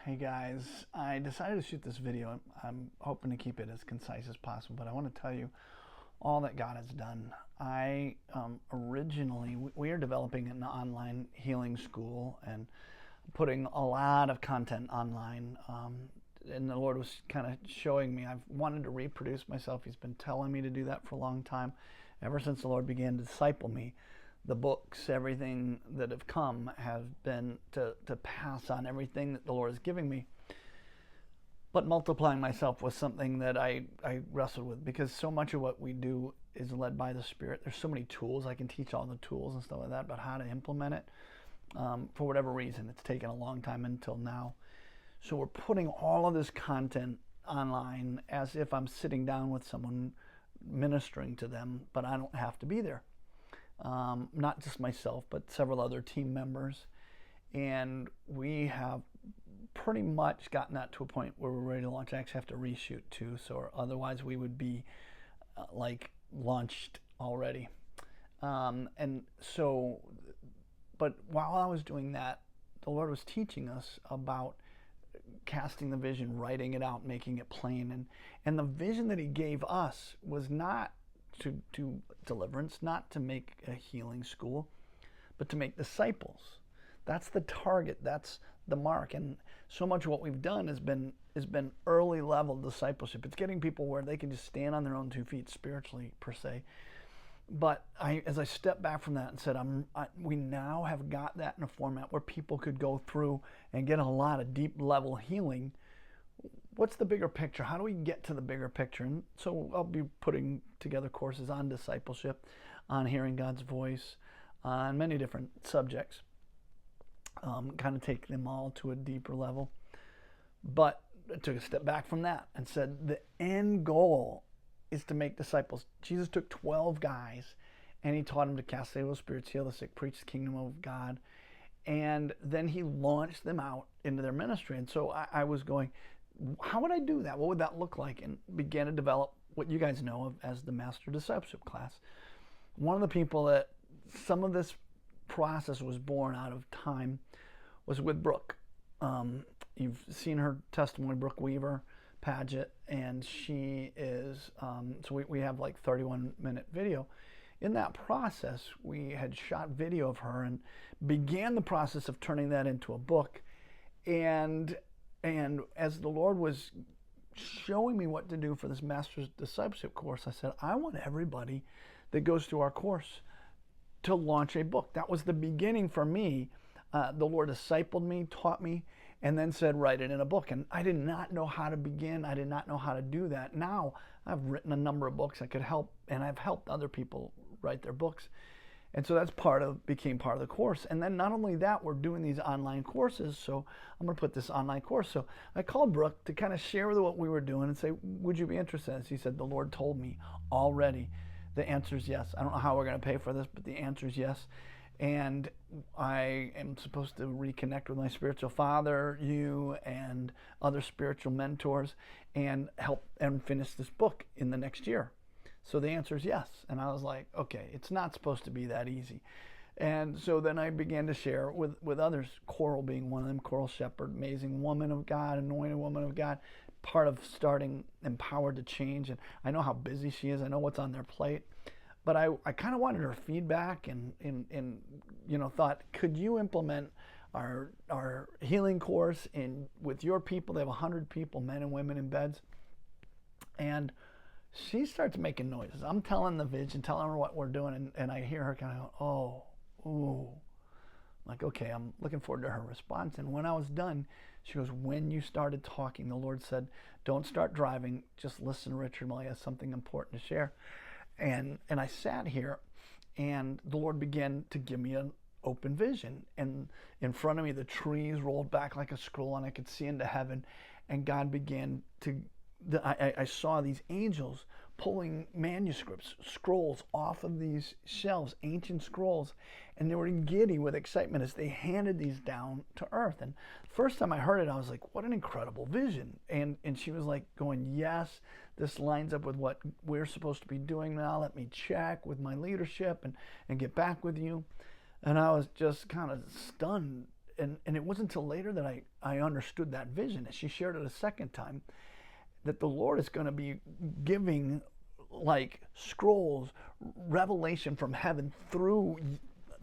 Hey guys, I decided to shoot this video. I'm hoping to keep it as concise as possible, but I want to tell you all that God has done. I originally, we are developing an online healing school and putting a lot of content online. And the Lord was kind of showing me, I've wanted to reproduce myself. He's been telling me to do that for a long time. Ever since the Lord began to disciple me, the books, everything that have come have been to pass on everything that the Lord is giving me. But multiplying myself was something that I wrestled with, because so much of what we do is led by the Spirit. There's so many tools. I can teach all the tools and stuff like that, but how to implement it, for whatever reason, it's taken a long time until now. So we're putting all of this content online as if I'm sitting down with someone ministering to them, but I don't have to be there. Not just myself, but several other team members. And we have pretty much gotten that to a point where we're ready to launch. I actually have to reshoot too, so otherwise we would be like launched already. And so, but while I was doing that, the Lord was teaching us about casting the vision, writing it out, making it plain. And the vision that He gave us was not to do deliverance, not to make a healing school, but to make disciples. That's the target. That's the mark. And so much of what we've done has been early level discipleship. It's getting people where they can just stand on their own 2 feet spiritually, per se. But as I stepped back from that and said, we now have got that in a format where people could go through and get a lot of deep level healing. What's the bigger picture? How do we get to the bigger picture? And so I'll be putting together courses on discipleship, on hearing God's voice, on many different subjects, kind of take them all to a deeper level. But I took a step back from that and said the end goal is to make disciples. Jesus took 12 guys and He taught them to cast out evil spirits, heal the sick, preach the kingdom of God. And then He launched them out into their ministry. And so I was going, how would I do that? What would that look like? And began to develop what you guys know of as the Master Discipleship class. One of the people that some of this process was born out of time was with Brooke. You've seen her testimony, Brooke Weaver, Padgett, and she is, so we have like 31-minute video. In that process, we had shot video of her and began the process of turning that into a book. And as the Lord was showing me what to do for this Master Discipleship course, I said, I want everybody that goes through our course to launch a book. That was the beginning for me. The Lord discipled me, taught me, and then said, write it in a book. And I did not know how to begin. I did not know how to do that. Now I've written a number of books I could help, and I've helped other people write their books. And so that's became part of the course. And then not only that, we're doing these online courses. So I'm going to put this online course. So I called Brooke to kind of share with her what we were doing and say, would you be interested? And she said, the Lord told me already. The answer is yes. I don't know how we're going to pay for this, but the answer is yes. And I am supposed to reconnect with my spiritual father, you, and other spiritual mentors, and help and finish this book in the next year. So the answer is yes. And I was like, okay, it's not supposed to be that easy. And so then I began to share with others, Coral being one of them, Coral Shepherd, amazing woman of God, anointed woman of God, part of starting Empowered to Change. And I know how busy she is. I know what's on their plate. But I kind of wanted her feedback and thought, could you implement our healing course with your people? They have 100 people, men and women in beds. And she starts making noises. I'm telling the vision, telling her what we're doing, and I hear her kind of go, oh, ooh. I'm like, okay, I'm looking forward to her response. And when I was done, she goes, when you started talking, the Lord said, don't start driving, just listen, Richard Millay has something important to share. And I sat here, and the Lord began to give me an open vision. And in front of me, the trees rolled back like a scroll, and I could see into heaven. And God began to, I saw these angels pulling manuscripts, scrolls off of these shelves, ancient scrolls, and they were giddy with excitement as they handed these down to earth. And first time I heard it, I was like, what an incredible vision. And she was like going, yes, this lines up with what we're supposed to be doing now. Let me check with my leadership and get back with you. And I was just kind of stunned and it wasn't until later that I understood that vision. As she shared it a second time, that the Lord is going to be giving like scrolls, revelation from heaven through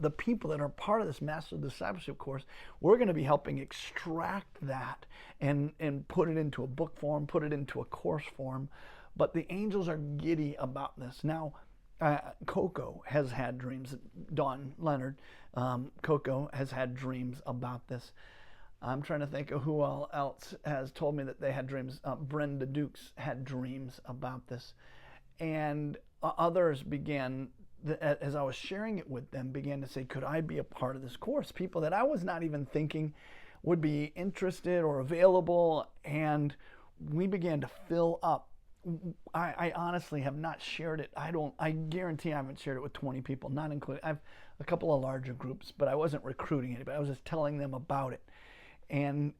the people that are part of this Master Discipleship Course. We're going to be helping extract that and put it into a book form, put it into a course form. But the angels are giddy about this. Now, Coco has had dreams. Dawn Leonard, Coco has had dreams about this. I'm trying to think of who else has told me that they had dreams. Brenda Dukes had dreams about this. And others began, as I was sharing it with them, began to say, could I be a part of this course? People that I was not even thinking would be interested or available. And we began to fill up. I honestly have not shared it. I guarantee I haven't shared it with 20 people, not including, I have a couple of larger groups, but I wasn't recruiting anybody. I was just telling them about it. And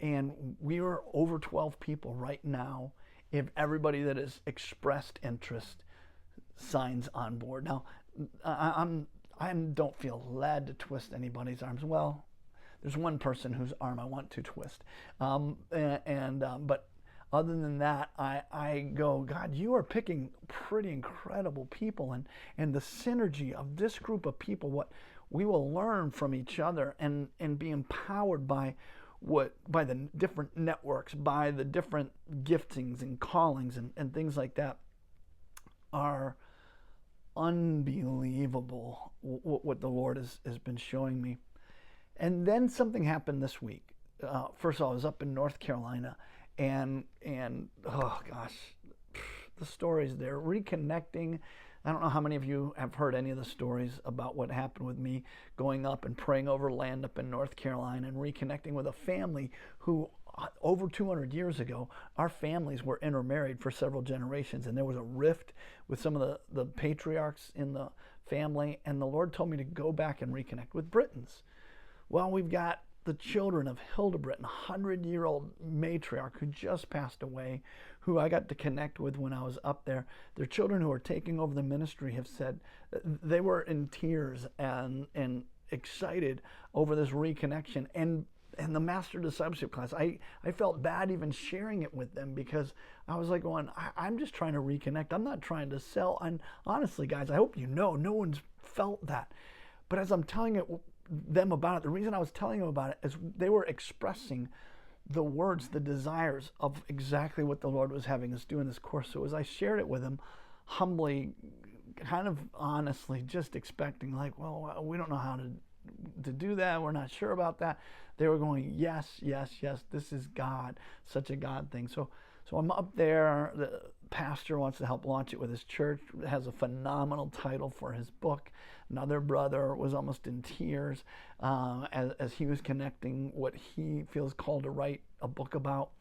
we are over 12 people right now. If everybody that has expressed interest signs on board. Now, I don't feel led to twist anybody's arms. Well, there's one person whose arm I want to twist. But other than that, I go, God, you are picking pretty incredible people, and the synergy of this group of people, what we will learn from each other and be empowered by the different networks, by the different giftings and callings and things like that, are unbelievable what the Lord has been showing me. And then something happened this week. First of all, I was up in North Carolina, and oh gosh, the stories there, reconnecting. I don't know how many of you have heard any of the stories about what happened with me going up and praying over land up in North Carolina and reconnecting with a family who, over 200 years ago, our families were intermarried for several generations, and there was a rift with some of the patriarchs in the family, and the Lord told me to go back and reconnect with Britons. Well, we've got the children of Hilda Britton, a 100-year-old matriarch who just passed away, who I got to connect with when I was up there. Their children who are taking over the ministry have said they were in tears and excited over this reconnection. And the Master Discipleship class, I felt bad even sharing it with them, because I was like going, I'm just trying to reconnect. I'm not trying to sell. And honestly, guys, I hope you know, no one's felt that. But as I'm telling them about it, the reason I was telling them about it is they were expressing the words, the desires of exactly what the Lord was having us do in this course. So as I shared it with them, humbly, kind of honestly, just expecting like, well, we don't know how to do that. We're not sure about that. They were going, yes, yes, yes, this is God, such a God thing. So I'm up there. The pastor wants to help launch it with his church. It has a phenomenal title for his book. Another brother was almost in tears as he was connecting what he feels called to write a book about.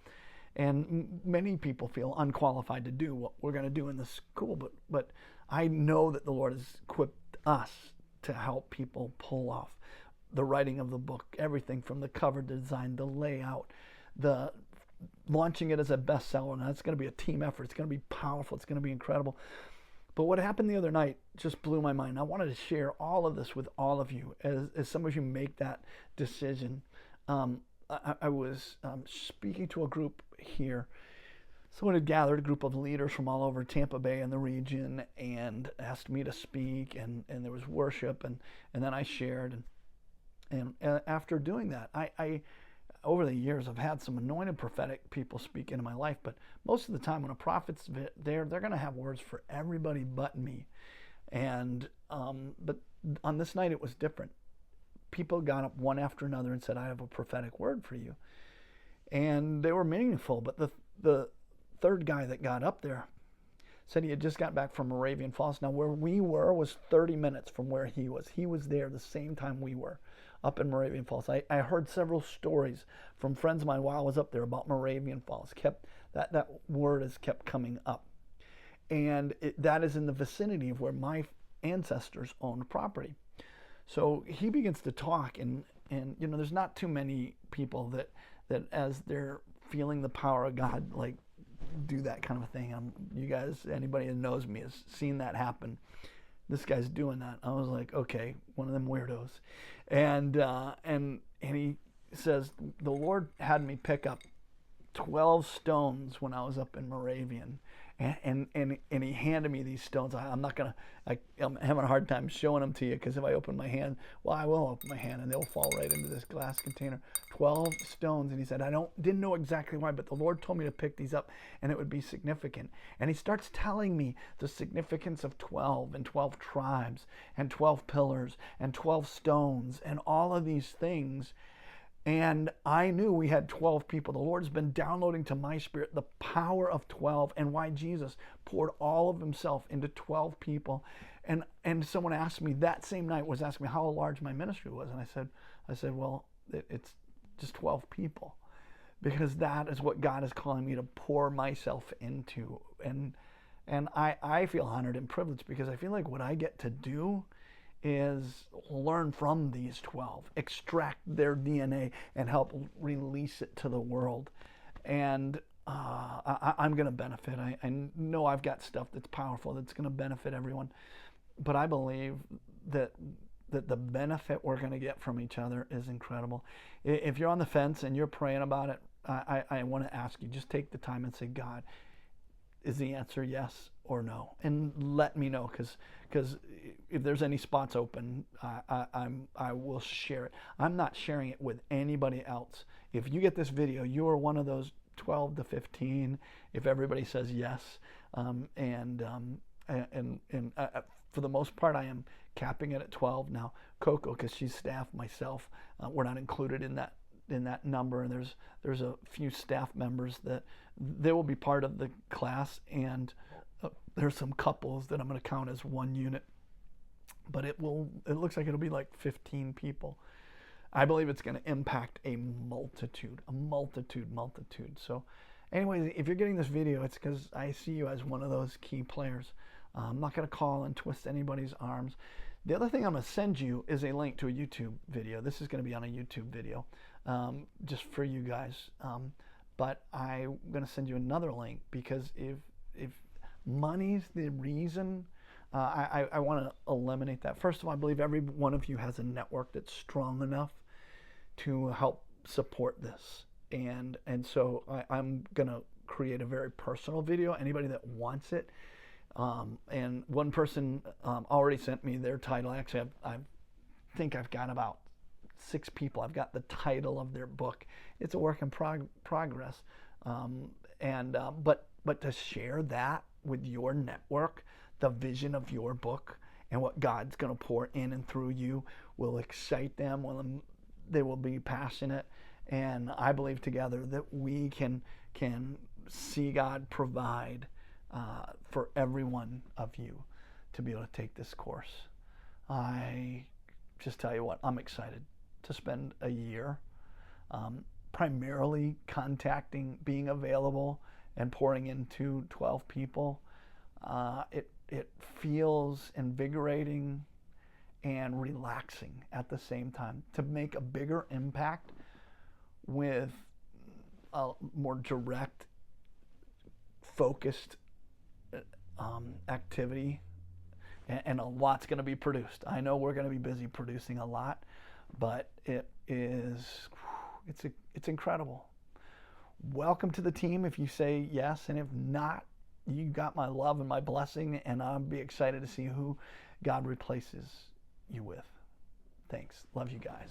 And many people feel unqualified to do what we're going to do in the school, but I know that the Lord has equipped us to help people pull off the writing of the book, everything from the cover design, the layout, the launching it as a bestseller. Now it's going to be a team effort. It's going to be powerful. It's going to be incredible. But what happened the other night just blew my mind. I wanted to share all of this with all of you as some of you make that decision. I was speaking to a group here. Someone had gathered a group of leaders from all over Tampa Bay and the region and asked me to speak, and there was worship, and then I shared. And after doing that, I over the years, I've had some anointed prophetic people speak into my life, but most of the time when a prophet's there, they're going to have words for everybody but me. And but on this night, it was different. People got up one after another and said, I have a prophetic word for you. And they were meaningful, but the third guy that got up there said he had just got back from Moravian Falls. Now, where we were was 30 minutes from where he was. He was there the same time we were, up in Moravian Falls. I heard several stories from friends of mine while I was up there about Moravian Falls. That word has kept coming up. And that is in the vicinity of where my ancestors owned property. So he begins to talk, and you know, there's not too many people that as they're feeling the power of God, like, do that kind of a thing. You guys, anybody that knows me has seen that happen. This guy's doing that. I was like, okay, one of them weirdos. And he says, the Lord had me pick up 12 stones when I was up in Moravian. And he handed me these stones. I'm having a hard time showing them to you, because if I open my hand, well, I will open my hand and they'll fall right into this glass container. 12 stones. And he said, didn't know exactly why, but the Lord told me to pick these up and it would be significant. And he starts telling me the significance of 12 and 12 tribes and 12 pillars and 12 stones and all of these things. And I knew we had 12 people. The Lord's been downloading to my spirit the power of 12 and why Jesus poured all of himself into 12 people. And someone asked me that same night, was asking me how large my ministry was. And I said, well, it's just 12 people, because that is what God is calling me to pour myself into. And I feel honored and privileged, because I feel like what I get to do is learn from these 12, extract their DNA and help release it to the world. And I'm going to benefit. I know I've got stuff that's powerful that's going to benefit everyone, but I believe that the benefit we're going to get from each other is incredible. If you're on the fence and you're praying about it, I want to ask you, just take the time and say, God, is the answer yes or no? And let me know, because if there's any spots open, I will share it. I'm not sharing it with anybody else. If you get this video, you are one of those 12 to 15. If everybody says yes, and for the most part, I am capping it at 12 now. Coco, because she's staff, myself, we're not included in that number, and there's a few staff members that they will be part of the class, and there's some couples that I'm going to count as one unit, but it looks like it'll be like 15 people. I believe it's going to impact a multitude. So anyways, if you're getting this video, it's because I see you as one of those key players. I'm not going to call and twist anybody's arms. The other thing I'm going to send you is a link to a YouTube video. This is going to be on a YouTube video, just for you guys. But I'm going to send you another link, because if money's the reason, I want to eliminate that. First of all, I believe every one of you has a network that's strong enough to help support this. And so I'm going to create a very personal video. Anybody that wants it. And one person already sent me their title. Actually, I think I've got about 6 people. I've got the title of their book. It's a work in progress. But to share that with your network, the vision of your book and what God's going to pour in and through you will excite them. They will be passionate. And I believe together that we can see God provide for every one of you to be able to take this course. I just tell you what, I'm excited to spend a year primarily contacting, being available, and pouring into 12 people. It feels invigorating and relaxing at the same time to make a bigger impact with a more direct, focused activity, and a lot's going to be produced. I know we're going to be busy producing a lot, but it's incredible. Welcome to the team if you say yes, and if not, you got my love and my blessing, and I'll be excited to see who God replaces you with. Thanks. Love you guys.